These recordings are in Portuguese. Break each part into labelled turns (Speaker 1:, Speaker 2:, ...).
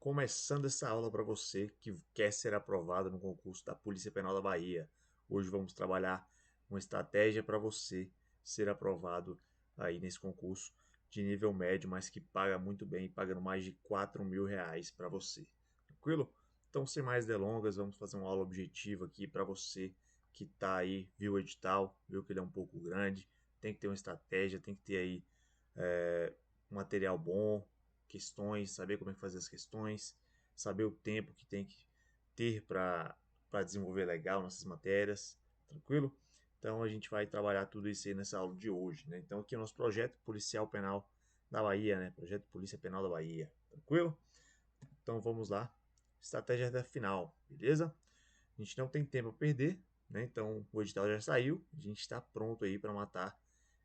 Speaker 1: Começando essa aula para você que quer ser aprovado no concurso da Polícia Penal da Bahia. Hoje vamos trabalhar uma estratégia para você ser aprovado aí nesse concurso de nível médio, mas que paga muito bem, pagando mais de R$ 4.000 para você. Tranquilo? Então, sem mais delongas, vamos fazer uma aula objetiva aqui para você que está aí, viu o edital, viu que ele é um pouco grande, tem que ter uma estratégia, tem que ter aí um material bom, questões, saber como é que fazer as questões, saber o tempo que tem que ter para desenvolver legal nossas matérias, tranquilo? Então a gente vai trabalhar tudo isso aí nessa aula de hoje, né? Então aqui é o nosso projeto policial penal da Bahia, né? Projeto Polícia Penal da Bahia, tranquilo? Então vamos lá, estratégia até final, beleza? A gente não tem tempo a perder, né? Então o edital já saiu, a gente está pronto aí para matar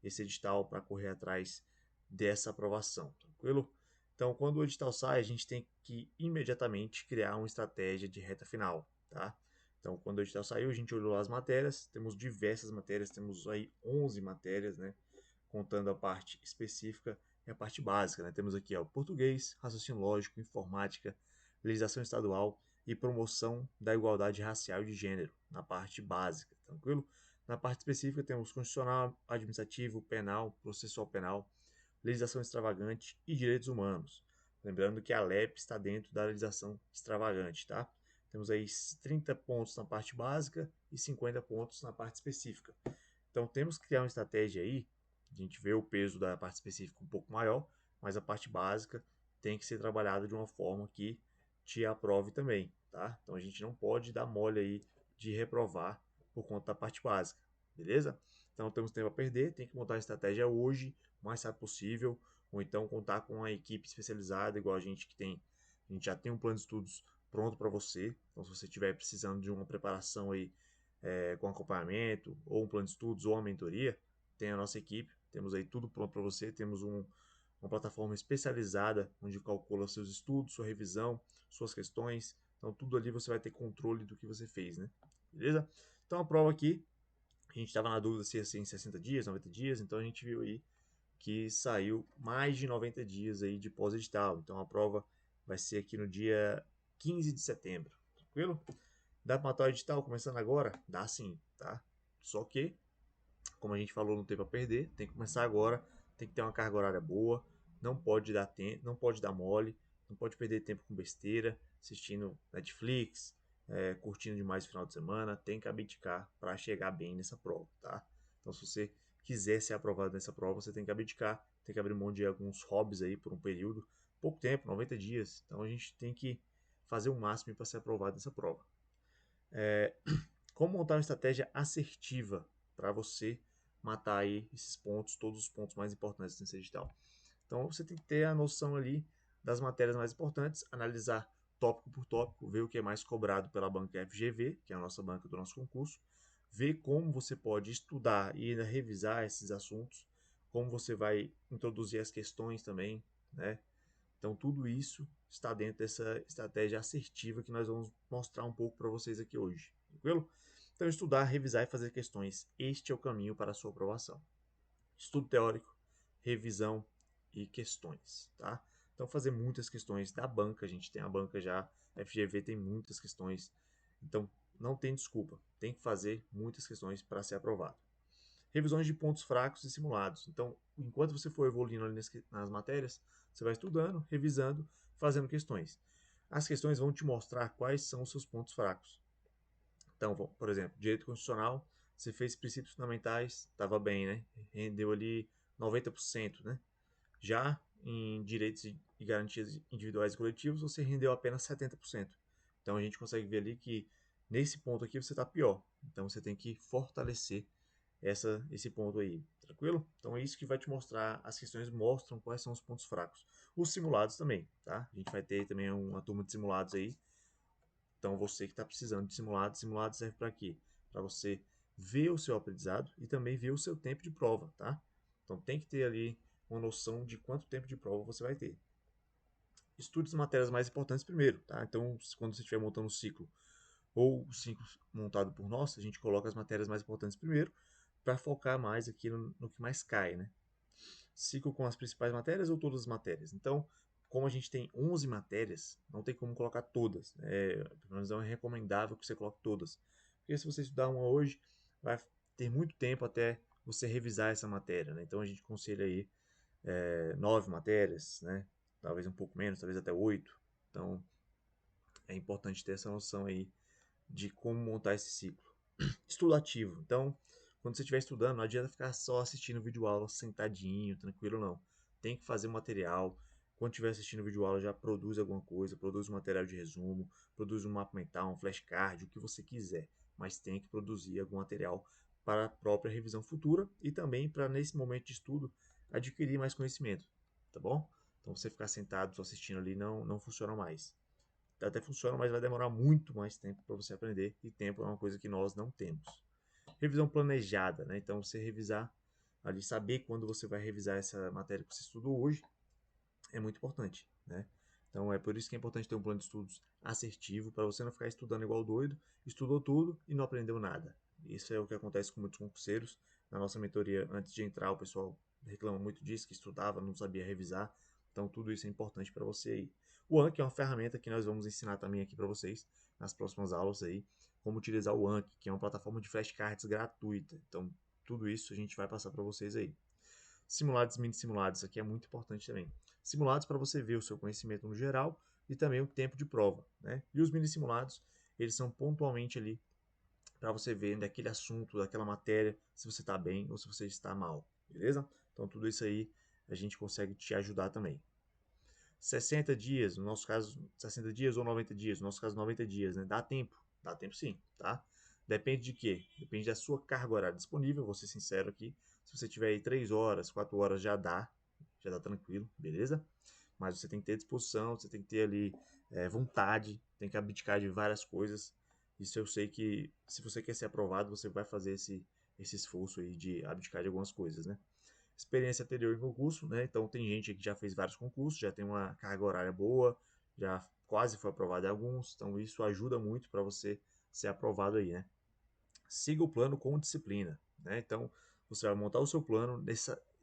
Speaker 1: esse edital para correr atrás dessa aprovação, tranquilo? Então, quando o edital sai, a gente tem que imediatamente criar uma estratégia de reta final, tá? Então, quando o edital saiu, a gente olhou as matérias, temos diversas matérias, temos aí 11 matérias, né? Contando a parte específica e a parte básica, né? Temos aqui ó, português, raciocínio lógico, informática, legislação estadual e promoção da igualdade racial e de gênero, na parte básica, tranquilo? Na parte específica temos constitucional, administrativo, penal, processual penal, legislação extravagante e direitos humanos. Lembrando que a LEP está dentro da legislação extravagante, tá? Temos aí 30 pontos na parte básica e 50 pontos na parte específica. Então temos que criar uma estratégia aí, a gente vê o peso da parte específica um pouco maior, mas a parte básica tem que ser trabalhada de uma forma que te aprove também, tá? Então a gente não pode dar mole aí de reprovar por conta da parte básica, beleza? Então não temos tempo a perder, tem que montar a estratégia hoje, o mais rápido possível, ou então contar com uma equipe especializada, igual a gente que tem, a gente já tem um plano de estudos pronto para você. Então se você estiver precisando de uma preparação aí com acompanhamento, ou um plano de estudos, ou uma mentoria, tem a nossa equipe, temos aí tudo pronto para você, temos uma plataforma especializada onde calcula seus estudos, sua revisão, suas questões, então tudo ali você vai ter controle do que você fez, né? Beleza? Então a prova aqui, a gente estava na dúvida se ia ser em 60 dias, 90 dias, então a gente viu aí que saiu mais de 90 dias aí de pós-edital, então a prova vai ser aqui no dia 15 de setembro, tranquilo? Dá para matar o edital começando agora? Dá sim, tá? Só que, como a gente falou, não tem para perder, tem que começar agora, tem que ter uma carga horária boa, não pode dar tempo, não pode dar mole, não pode perder tempo com besteira, assistindo Netflix, curtindo demais o final de semana, tem que abdicar para chegar bem nessa prova, tá? Então, se você quiser ser aprovado nessa prova, você tem que abdicar, tem que abrir mão de alguns hobbies aí por um período, pouco tempo, 90 dias. Então, a gente tem que fazer o máximo para ser aprovado nessa prova. Como montar uma estratégia assertiva para você matar aí esses pontos, todos os pontos mais importantes nesse edital. Então você tem que ter a noção ali das matérias mais importantes, analisar tópico por tópico, ver o que é mais cobrado pela banca FGV, que é a nossa banca do nosso concurso, ver como você pode estudar e ainda revisar esses assuntos, como você vai introduzir as questões também, né? Então tudo isso está dentro dessa estratégia assertiva que nós vamos mostrar um pouco para vocês aqui hoje, tranquilo? Então estudar, revisar e fazer questões, este é o caminho para a sua aprovação. Estudo teórico, revisão e questões, tá? Então fazer muitas questões da banca, a gente tem a banca já, a FGV tem muitas questões, então não tem desculpa, tem que fazer muitas questões para ser aprovado. Revisões de pontos fracos e simulados. Então, enquanto você for evoluindo ali nas matérias, você vai estudando, revisando, fazendo questões. As questões vão te mostrar quais são os seus pontos fracos. Então, por exemplo, direito constitucional, você fez princípios fundamentais, estava bem, né? Rendeu ali 90%, né? Já em direitos e garantias individuais e coletivos, você rendeu apenas 70%. Então, a gente consegue ver ali que nesse ponto aqui você está pior. Então, você tem que fortalecer esse ponto aí, tranquilo? Então é isso que vai te mostrar, as questões mostram quais são os pontos fracos. Os simulados também, tá? A gente vai ter também uma turma de simulados aí. Então você que está precisando de simulados, simulado serve para quê? Para você ver o seu aprendizado e também ver o seu tempo de prova, tá? Então tem que ter ali uma noção de quanto tempo de prova você vai ter. Estude as matérias mais importantes primeiro, tá? Então quando você estiver montando um ciclo ou o ciclo montado por nós, a gente coloca as matérias mais importantes primeiro para focar mais aqui no que mais cai, né? Ciclo com as principais matérias ou todas as matérias. Então, como a gente tem 11 matérias, não tem como colocar todas. Pelo menos é recomendável que você coloque todas. Porque se você estudar uma hoje, vai ter muito tempo até você revisar essa matéria, né? Então a gente aconselha aí 9 matérias, né? Talvez um pouco menos, talvez até 8. Então é importante ter essa noção aí de como montar esse ciclo. Estudo ativo. Então, quando você estiver estudando, não adianta ficar só assistindo vídeo aula sentadinho, tranquilo, não. Tem que fazer material. Quando estiver assistindo vídeo aula, já produz alguma coisa, produz um material de resumo, produz um mapa mental, um flashcard, o que você quiser. Mas tem que produzir algum material para a própria revisão futura e também para, nesse momento de estudo, adquirir mais conhecimento, tá bom? Então, você ficar sentado só assistindo ali não funciona mais. Até funciona, mas vai demorar muito mais tempo para você aprender, e tempo é uma coisa que nós não temos. Revisão planejada, né? Então você revisar ali, saber quando você vai revisar essa matéria que você estudou hoje é muito importante, né? Então é por isso que é importante ter um plano de estudos assertivo, para você não ficar estudando igual doido, estudou tudo e não aprendeu nada. Isso é o que acontece com muitos concurseiros. Na nossa mentoria, antes de entrar, o pessoal reclama muito disso, que estudava, não sabia revisar. Então tudo isso é importante para você aí. O Anki é uma ferramenta que nós vamos ensinar também aqui para vocês nas próximas aulas aí, como utilizar o Anki, que é uma plataforma de flashcards gratuita. Então tudo isso a gente vai passar para vocês aí. Simulados e mini simulados, isso aqui é muito importante também. Simulados para você ver o seu conhecimento no geral e também o tempo de prova, né? E os mini simulados, eles são pontualmente ali para você ver daquele assunto, daquela matéria, se você está bem ou se você está mal, beleza? Então tudo isso aí a gente consegue te ajudar também. 60 dias, no nosso caso 60 dias ou 90 dias, no nosso caso 90 dias, né? Dá tempo sim, tá? Depende de quê? Depende da sua carga horária disponível, vou ser sincero aqui. Se você tiver aí 3 horas, 4 horas já dá tranquilo, beleza? Mas você tem que ter disposição, você tem que ter ali vontade, tem que abdicar de várias coisas. Isso eu sei que se você quer ser aprovado, você vai fazer esse esforço aí de abdicar de algumas coisas, né? Experiência anterior em concurso, né? Então tem gente que já fez vários concursos, já tem uma carga horária boa, já quase foi aprovado em alguns, então isso ajuda muito para você ser aprovado aí, né? Siga o plano com disciplina, né? Então você vai montar o seu plano,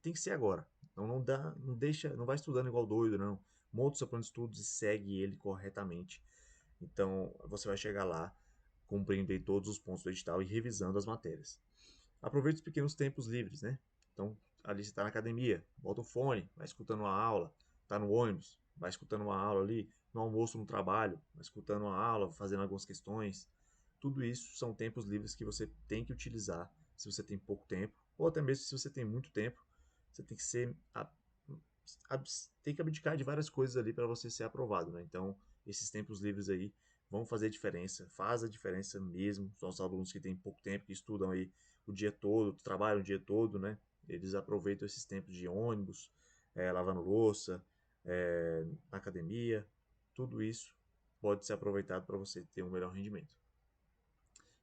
Speaker 1: tem que ser agora. Então não deixa, não vai estudando igual doido, não. Monta o seu plano de estudos e segue ele corretamente. Então você vai chegar lá cumprindo aí todos os pontos do edital e revisando as matérias. Aproveite os pequenos tempos livres, né? Então, ali você está na academia, bota o fone, vai escutando uma aula, está no ônibus, vai escutando uma aula ali, no almoço, no trabalho, vai escutando uma aula, fazendo algumas questões. Tudo isso são tempos livres que você tem que utilizar se você tem pouco tempo, ou até mesmo se você tem muito tempo, você tem que tem que abdicar de várias coisas ali para você ser aprovado, né? Então, esses tempos livres aí vão fazer diferença, faz a diferença mesmo. São os alunos que têm pouco tempo, que estudam aí o dia todo, trabalham o dia todo, né? Eles aproveitam esses tempos de ônibus, lavando louça, na academia, tudo isso pode ser aproveitado para você ter um melhor rendimento.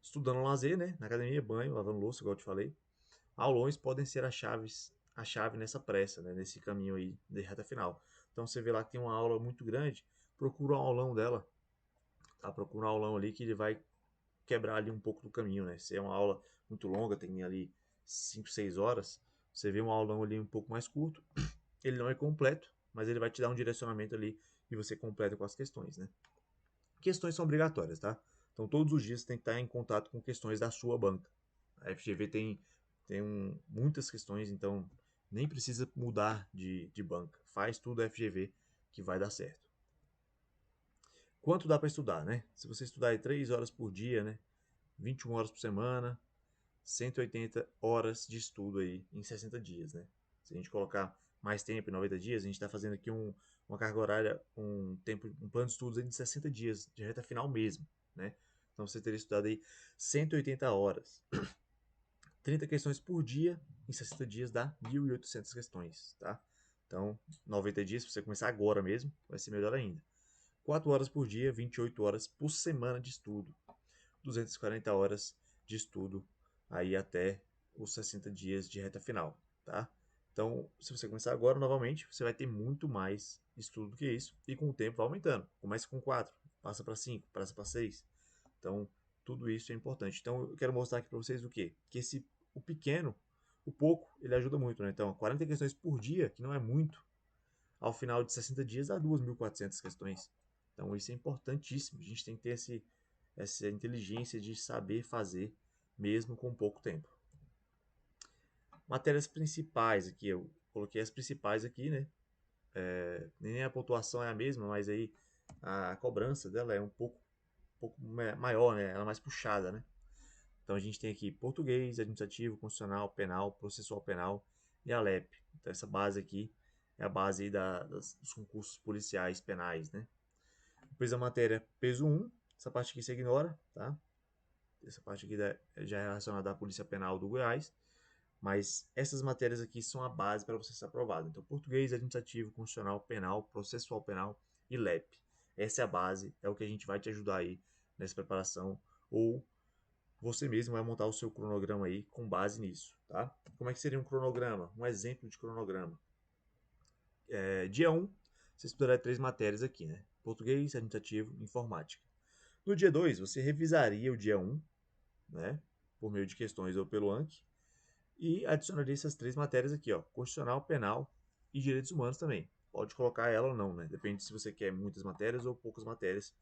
Speaker 1: Estudando no lazer, né? Na academia, banho, lavando louça, igual eu te falei. Aulões podem ser a chave nessa pressa, né? Nesse caminho aí de reta final. Então você vê lá que tem uma aula muito grande, procura um aulão dela, tá? Procura um aulão ali que ele vai quebrar ali um pouco do caminho, né? Se é uma aula muito longa, tem ali 5, 6 horas, você vê um aulão ali um pouco mais curto, ele não é completo, mas ele vai te dar um direcionamento ali e você completa com as questões, né? Questões são obrigatórias, tá? Então todos os dias você tem que estar em contato com questões da sua banca. A FGV tem muitas questões, então nem precisa mudar de banca. Faz tudo FGV que vai dar certo. Quanto dá para estudar, né? Se você estudar aí 3 horas por dia, né? 21 horas por semana, 180 horas de estudo aí em 60 dias, né? Se a gente colocar mais tempo, em 90 dias, a gente está fazendo aqui uma carga horária, um plano de estudos aí de 60 dias, de reta final mesmo, né? Então você teria estudado aí 180 horas. 30 questões por dia, em 60 dias dá 1.800 questões, tá? Então, 90 dias, se você começar agora mesmo, vai ser melhor ainda. 4 horas por dia, 28 horas por semana de estudo. 240 horas de estudo aí até os 60 dias de reta final, tá? Então, se você começar agora, novamente, você vai ter muito mais estudo do que isso, e com o tempo vai aumentando. Começa com 4, passa para 5, passa para 6. Então, tudo isso é importante. Então, eu quero mostrar aqui para vocês o quê? Que o pequeno, o pouco, ele ajuda muito, né? Então, 40 questões por dia, que não é muito, ao final de 60 dias dá 2.400 questões. Então isso é importantíssimo. A gente tem que ter essa inteligência de saber fazer mesmo com pouco tempo. Matérias principais aqui, eu coloquei as principais aqui, né? Nem a pontuação é a mesma, mas aí a cobrança dela é um pouco maior, né? Ela é mais puxada, né? Então a gente tem aqui português, administrativo, constitucional, penal, processual penal e a LEP. Então essa base aqui é a base aí dos concursos policiais penais, né? Depois a matéria peso 1, essa parte aqui você ignora, tá? Essa parte aqui já é relacionada à Polícia Penal do Goiás, mas essas matérias aqui são a base para você ser aprovado. Então português, administrativo, constitucional, penal, processual penal e LEP. Essa é a base, é o que a gente vai te ajudar aí nessa preparação, ou você mesmo vai montar o seu cronograma aí com base nisso, tá? Como é que seria um cronograma? Um exemplo de cronograma. Dia 1, você estudará 3 matérias aqui, né? Português, administrativo, informática. No dia 2, você revisaria o dia 1, né? Por meio de questões ou pelo Anki, e adicionaria essas 3 matérias aqui, ó. Constitucional, penal e direitos humanos também. Pode colocar ela ou não, né? Depende se você quer muitas matérias ou poucas matérias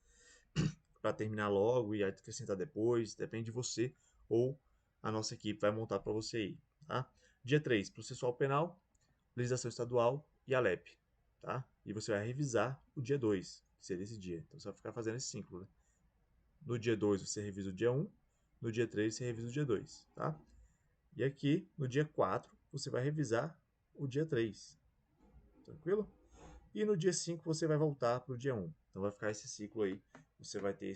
Speaker 1: para terminar logo e acrescentar depois. Depende de você ou a nossa equipe vai montar para você aí, tá? Dia 3, processual penal, legislação estadual e a LEP, tá? E você vai revisar o dia 2, que seria esse dia. Então você vai ficar fazendo esse ciclo, né? No dia 2 você revisa o dia 1, no dia 3 você revisa o dia 2, tá? E aqui, no dia 4, você vai revisar o dia 3, tranquilo? E no dia 5 você vai voltar para o dia 1. Então vai ficar esse ciclo aí. Você vai ter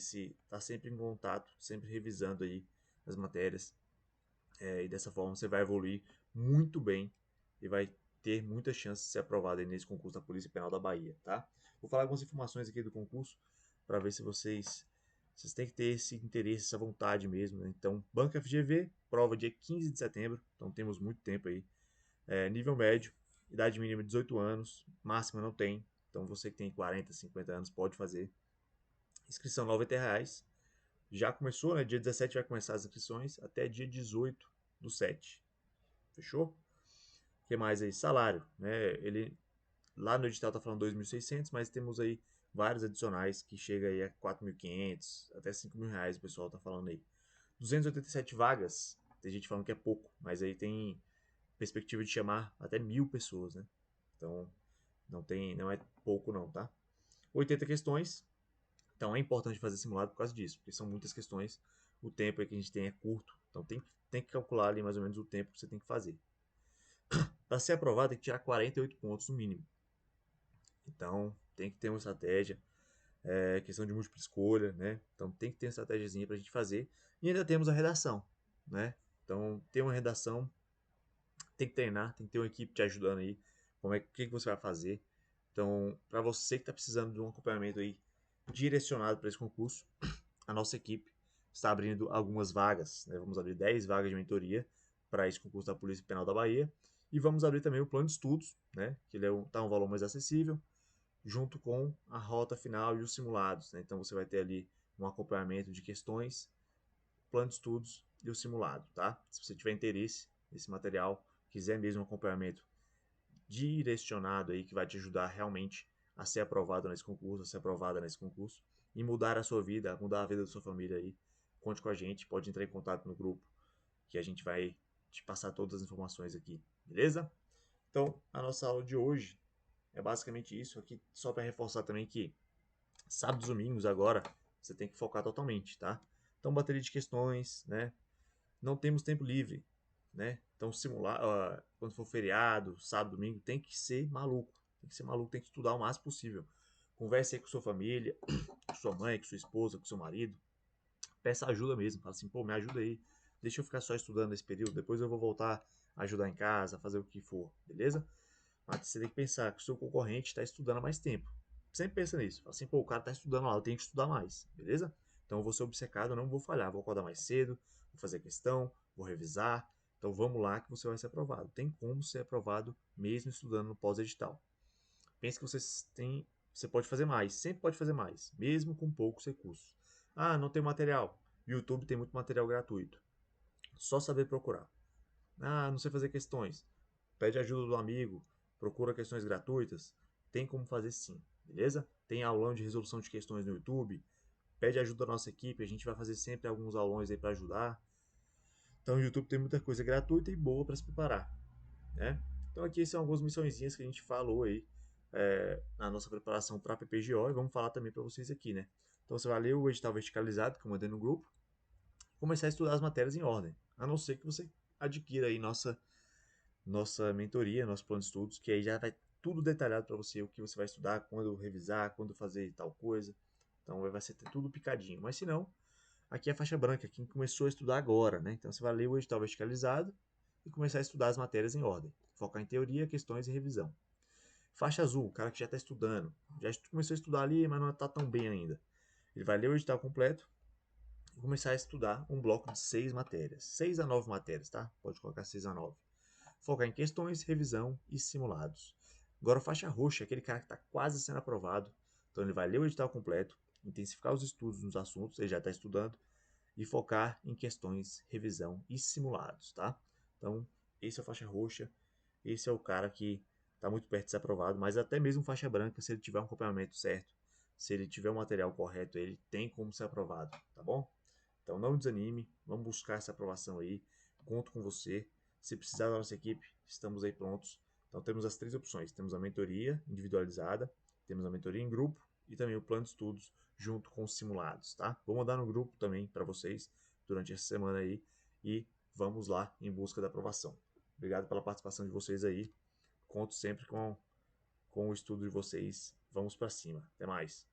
Speaker 1: tá sempre em contato, sempre revisando aí as matérias. E dessa forma você vai evoluir muito bem e vai ter muita chance de ser aprovado aí nesse concurso da Polícia Penal da Bahia, tá? Vou falar algumas informações aqui do concurso para ver se vocês têm que ter esse interesse, essa vontade mesmo, né? Então, Banco FGV, prova dia 15 de setembro, então temos muito tempo aí. Nível médio, idade mínima 18 anos, máxima não tem, então você que tem 40, 50 anos pode fazer. Inscrição R$ 90. Já começou, né? Dia 17 vai começar as inscrições até dia 18 do 7. Fechou? O que mais aí? Salário, né? Ele lá no edital tá falando 2.600, mas temos aí vários adicionais que chega aí a 4.500, até R$ 5.000, o pessoal tá falando aí. 287 vagas, tem gente falando que é pouco, mas aí tem perspectiva de chamar até 1.000 pessoas, né? Então não é pouco não, tá? 80 questões, então é importante fazer simulado por causa disso, porque são muitas questões, o tempo que a gente tem é curto, então tem que calcular ali mais ou menos o tempo que você tem que fazer. Para ser aprovado, tem que tirar 48 pontos no mínimo. Então, tem que ter uma estratégia, questão de múltipla escolha, né? Então, tem que ter uma estratégiazinha para a gente fazer. E ainda temos a redação, né? Então, ter uma redação, tem que treinar, tem que ter uma equipe te ajudando aí. O que você vai fazer? Então, para você que está precisando de um acompanhamento aí direcionado para esse concurso, a nossa equipe está abrindo algumas vagas, né? Vamos abrir 10 vagas de mentoria para esse concurso da Polícia Penal da Bahia. E vamos abrir também o plano de estudos, né? Que ele tá um valor mais acessível, junto com a rota final e os simulados, né? Então você vai ter ali um acompanhamento de questões, plano de estudos e o simulado, tá? Se você tiver interesse nesse material, quiser mesmo um acompanhamento direcionado aí que vai te ajudar realmente a ser aprovado nesse concurso, a ser aprovada nesse concurso e mudar a sua vida, mudar a vida da sua família aí, conte com a gente, pode entrar em contato no grupo que a gente vai te passar todas as informações aqui, beleza? Então, a nossa aula de hoje é basicamente isso aqui, só para reforçar também que sábados e domingos agora você tem que focar totalmente, tá? Então, bateria de questões, né? Não temos tempo livre, né? Então, simular, quando for feriado, sábado, domingo, tem que ser maluco. Tem que ser maluco, tem que estudar o máximo possível. Converse aí com sua família, com sua mãe, com sua esposa, com seu marido. Peça ajuda mesmo. Fala assim, pô, me ajuda aí. Deixa eu ficar só estudando nesse período. Depois eu vou voltar a ajudar em casa, fazer o que for, beleza? Mas você tem que pensar que o seu concorrente está estudando há mais tempo. Sempre pensa nisso. Fala assim, pô, o cara está estudando lá, eu tenho que estudar mais, beleza? Então eu vou ser obcecado, eu não vou falhar. Vou acordar mais cedo, vou fazer questão, vou revisar. Então vamos lá que você vai ser aprovado. Tem como ser aprovado mesmo estudando no pós-edital. Pense que você pode fazer mais, sempre pode fazer mais, mesmo com poucos recursos. Ah, não tem material. YouTube tem muito material gratuito. Só saber procurar. Ah, não sei fazer questões. Pede ajuda do amigo, procura questões gratuitas. tem como fazer sim, beleza? Tem aulão de resolução de questões no YouTube, pede ajuda da nossa equipe, a gente vai fazer sempre alguns aulões aí para ajudar. Então o YouTube tem muita coisa gratuita e boa para se preparar, né? Então aqui são algumas missõezinhas que a gente falou aí na nossa preparação para a PPGO e vamos falar também para vocês aqui, né? Então você vai ler o edital verticalizado que eu mandei no grupo, começar a estudar as matérias em ordem, a não ser que você adquira aí nossa mentoria, nosso plano de estudos, que aí já vai tudo detalhado para você, o que você vai estudar, quando revisar, quando fazer tal coisa. Então vai ser tudo picadinho. Mas se não, aqui é a faixa branca, quem começou a estudar agora, né? Então você vai ler o edital verticalizado e começar a estudar as matérias em ordem. Focar em teoria, questões e revisão. Faixa azul, o cara que já está estudando. Já começou a estudar ali, mas não está tão bem ainda. Ele vai ler o edital completo e começar a estudar um bloco de 6 matérias. 6 a 9 matérias, tá? Pode colocar 6 a 9. Focar em questões, revisão e simulados. Agora, faixa roxa, aquele cara que está quase sendo aprovado. Então, ele vai ler o edital completo, intensificar os estudos nos assuntos, ele já está estudando, e focar em questões, revisão e simulados, tá? Então, esse é a faixa roxa, esse é o cara que está muito perto de ser aprovado, mas até mesmo faixa branca, se ele tiver um acompanhamento certo, se ele tiver o material correto, ele tem como ser aprovado, tá bom? Então não desanime, vamos buscar essa aprovação aí, conto com você. Se precisar da nossa equipe, estamos aí prontos. Então temos as 3 opções, temos a mentoria individualizada, temos a mentoria em grupo e também o plano de estudos junto com os simulados, tá? Vou mandar no grupo também para vocês durante essa semana aí e vamos lá em busca da aprovação. Obrigado pela participação de vocês aí. Conto sempre com o estudo de vocês. Vamos para cima. Até mais.